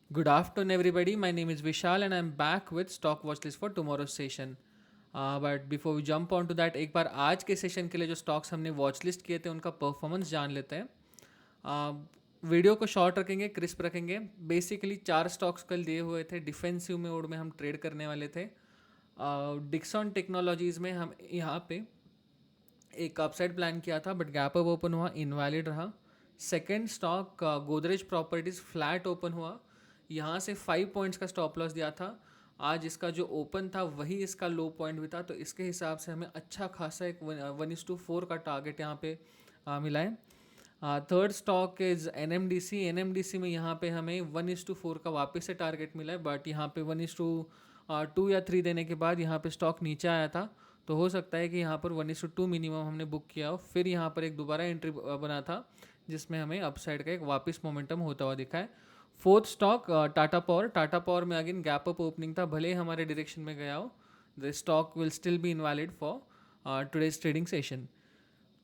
Good afternoon, everybody. My name is Vishal, and I'm back with Stock Watchlist for tomorrow's session. But before we jump on to that, एक बार आज के session के लिए जो stocks हमने watch list किए थे उनका परफॉर्मेंस जान लेते हैं. वीडियो को शॉर्ट रखेंगे, क्रिस्प रखेंगे. बेसिकली 4 स्टॉक्स कल दिए हुए थे. डिफेंसिव मोड में हम ट्रेड करने वाले थे. डिक्सॉन टेक्नोलॉजीज़ में हम यहाँ पे एक अपसाइड प्लान किया था, बट गैप अप ओपन हुआ, इनवैलिड रहा. Second stock Godrej properties flat open हुआ. यहाँ से 5 पॉइंट्स का स्टॉप लॉस दिया था. आज इसका जो ओपन था वही इसका लो पॉइंट भी था, तो इसके हिसाब से हमें अच्छा खासा एक 1:4 का टारगेट यहाँ पे मिला है. Third stock is NMDC. NMDC में यहाँ पे हमें 1:4 का वापस से टारगेट मिला है, बट यहाँ पे 1:2 या 3 देने के बाद यहाँ पे स्टॉक नीचे आया था. तो हो सकता है कि यहाँ पर 1:2 मिनिमम हमने बुक किया हो, फिर यहाँ पर एक दोबारा एंट्री बना था जिसमें हमें अपसाइड का एक वापस मोमेंटम होता हुआ दिखा है. Fourth stock Tata power. Tata power में अगेन गैप अप ओपनिंग था, भले ही हमारे डायरेक्शन में गया हो. The stock will still be invalid for today's trading session.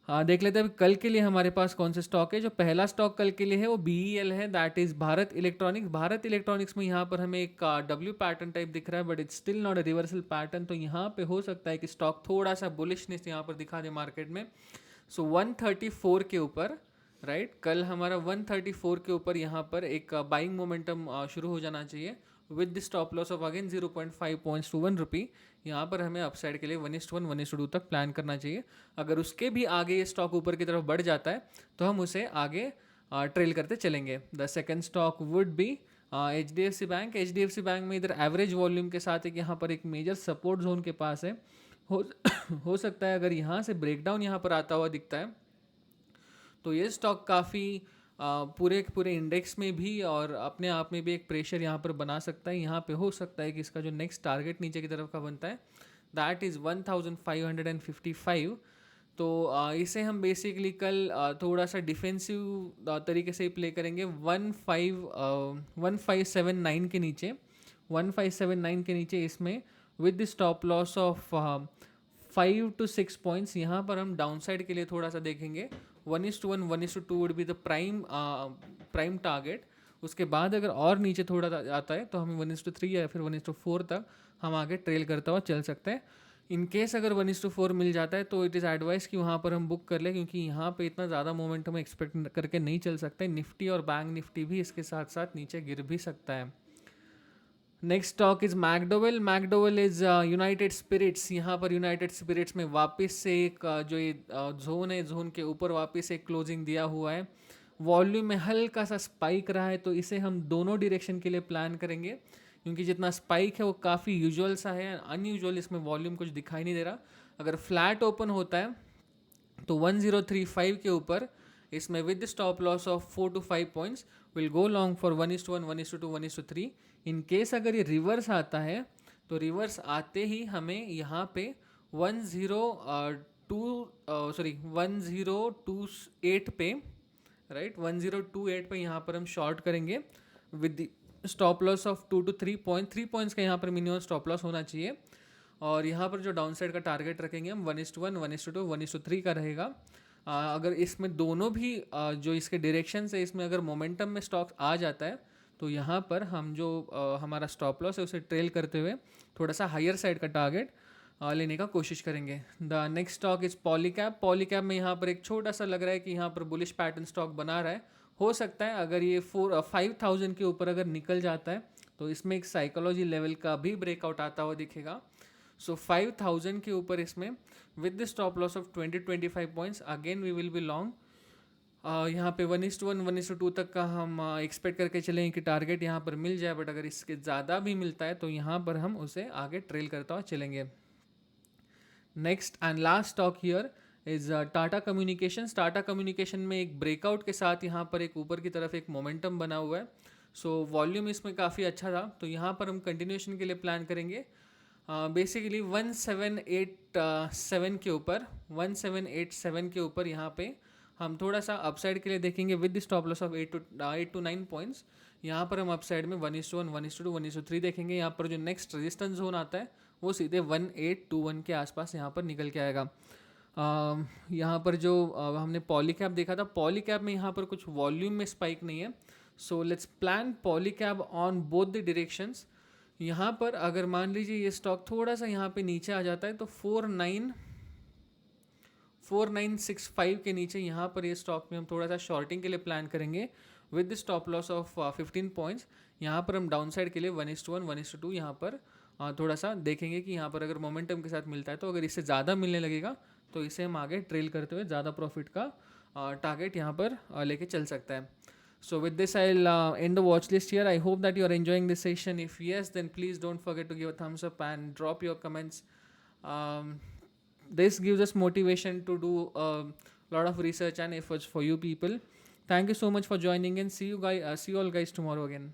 हाँ, देख लेते हैं अभी कल के लिए हमारे पास कौन से स्टॉक है. जो पहला स्टॉक कल के लिए है वो BEL है, that is Bharat electronics. Bharat electronics में यहाँ पर हमें एक W पैटर्न टाइप दिख रहा है, but it's still not a reversal pattern. तो यहाँ पे हो सकता है कि स्टॉक थोड़ा सा बुलिशनेस यहाँ पर दिखा दे मार्केट में. सो 134 के ऊपर, राइट, कल हमारा 134 के ऊपर यहाँ पर एक बाइंग मोमेंटम शुरू हो जाना चाहिए with the stop loss of again 0.5 points to 1 rupee. यहाँ पर हमें अपसाइड के लिए 1:1 1:2 तक प्लान करना चाहिए. अगर उसके भी आगे ये स्टॉक ऊपर की तरफ बढ़ जाता है तो हम उसे आगे ट्रेल करते चलेंगे. The second stock would be HDFC bank. HDFC bank में इधर एवरेज वॉल्यूम के साथ एक यहाँ पर एक मेजर सपोर्ट जोन के पास है. हो हो सकता है अगर यहाँ से ब्रेकडाउन यहाँ पर आता हुआ दिखता है तो ये स्टॉक काफ़ी पूरे पूरे इंडेक्स में भी और अपने आप में भी एक प्रेशर यहाँ पर बना सकता है. यहाँ पे हो सकता है कि इसका जो नेक्स्ट टारगेट नीचे की तरफ का बनता है दैट इज़ 1555. तो इसे हम बेसिकली कल थोड़ा सा डिफेंसिव तरीके से ही प्ले करेंगे. 1579 के नीचे, 1579 के नीचे इसमें with the stop loss of 5 to 6 points यहाँ पर हम डाउन साइड के लिए थोड़ा सा देखेंगे. 1:1 1:2 would be the prime target. उसके बाद अगर और नीचे थोड़ा आता है तो हमें 1:3 या फिर 1:4 तक हम आगे ट्रेल करता हुआ चल सकते हैं. इन केस अगर 1:4 मिल जाता है तो इट इज़ एडवाइस कि वहाँ पर हम बुक कर लें, क्योंकि यहाँ पे इतना ज़्यादा मोमेंटम एक्सपेक्ट करके नहीं चल सकते. निफ्टी और बैंक निफ्टी भी इसके साथ साथ नीचे गिर भी सकता है. Next stock is McDowell. McDowell is United Spirits. यहाँ पर यूनाइटेड स्पिरिट्स में वापस से एक जो ये जोन है, जोन के ऊपर वापस एक क्लोजिंग दिया हुआ है. वॉल्यूम में हल्का सा स्पाइक रहा है, तो इसे हम दोनों डायरेक्शन के लिए प्लान करेंगे, क्योंकि जितना स्पाइक है वो काफ़ी यूजुअल सा है. अनयूजुअल इसमें वॉल्यूम कुछ दिखाई नहीं दे रहा. अगर फ्लैट ओपन होता है तो 1035 के ऊपर इसमें with stop loss of 4 to 5 points will go long for 1:1 1:2 1:3. In case अगर ये रिवर्स आता है तो रिवर्स आते ही हमें यहाँ पे 1028 पे, राइट, 1028 पे यहाँ पर हम शॉर्ट करेंगे with stop loss of 2 to 3 points का यहाँ पर मिनिमम स्टॉप लॉस होना चाहिए. और यहाँ पर जो डाउन साइड का टारगेट रखेंगे हम 1:1 1:2 1:3 का रहेगा. अगर इसमें दोनों भी जो इसके डायरेक्शन है इसमें अगर मोमेंटम में स्टॉक आ जाता है तो यहाँ पर हम जो हमारा स्टॉप लॉस है उसे ट्रेल करते हुए थोड़ा सा हायर साइड का टारगेट लेने का कोशिश करेंगे. The next stock is Polycab. Polycab में यहाँ पर एक छोटा सा लग रहा है कि यहाँ पर बुलिश पैटर्न स्टॉक बना रहा है. हो सकता है अगर ये 5000 के ऊपर अगर निकल जाता है तो इसमें एक साइकोलॉजी लेवल का भी ब्रेकआउट आता हुआ दिखेगा. सो 5000 के ऊपर इसमें with the stop loss of 20-25 points again we will be long. यहाँ पे 1:1 1:2 तक का हम एक्सपेक्ट करके चलें कि टारगेट यहाँ पर मिल जाए, बट अगर इसके ज़्यादा भी मिलता है तो यहाँ पर हम उसे आगे ट्रेल करता हुआ चलेंगे. Next and last stock here is Tata communications. Tata communication में एक ब्रेकआउट के साथ यहाँ पर एक ऊपर की तरफ एक मोमेंटम बना हुआ है. सो वॉल्यूम इसमें काफ़ी अच्छा था, तो यहाँ पर हम कंटिन्यूएशन के लिए प्लान करेंगे. बेसिकली 1787 के ऊपर, 1787 के ऊपर यहाँ पे हम थोड़ा सा अपसाइड के लिए देखेंगे with the stop loss of 8 to 9 points. यहाँ पर हम अपसाइड में 1:1 1:2 1:3 देखेंगे. यहाँ पर जो नेक्स्ट रेजिस्टेंस जोन आता है वो सीधे 1821 के आसपास यहाँ पर निकल के आएगा. यहाँ पर जो हमने पॉलीकैप देखा था, पॉलीकैप में यहाँ पर कुछ वॉल्यूम में स्पाइक नहीं है. So let's plan Polycab on both the directions. यहाँ पर अगर मान लीजिए ये स्टॉक थोड़ा सा यहाँ पे नीचे आ जाता है तो 4965 के नीचे यहाँ पर ये स्टॉक में हम थोड़ा सा शॉर्टिंग के लिए प्लान करेंगे with the stop loss of 15 points. यहाँ पर हम डाउन साइड के लिए 1:1 1:2 यहाँ पर थोड़ा सा देखेंगे कि यहाँ पर अगर मोमेंटम के साथ मिलता है तो अगर इससे ज़्यादा मिलने लगेगा तो इसे हम आगे ट्रेल करते हुए ज़्यादा प्रॉफिट का टारगेट यहाँ पर लेके चल सकता है. So with this, I'll end the watch list here. I hope that you are enjoying this session. If yes, then please don't forget to give a thumbs up and drop your comments. This gives us motivation to do a lot of research and efforts for you people. Thank you so much for joining in. See you all guys tomorrow again.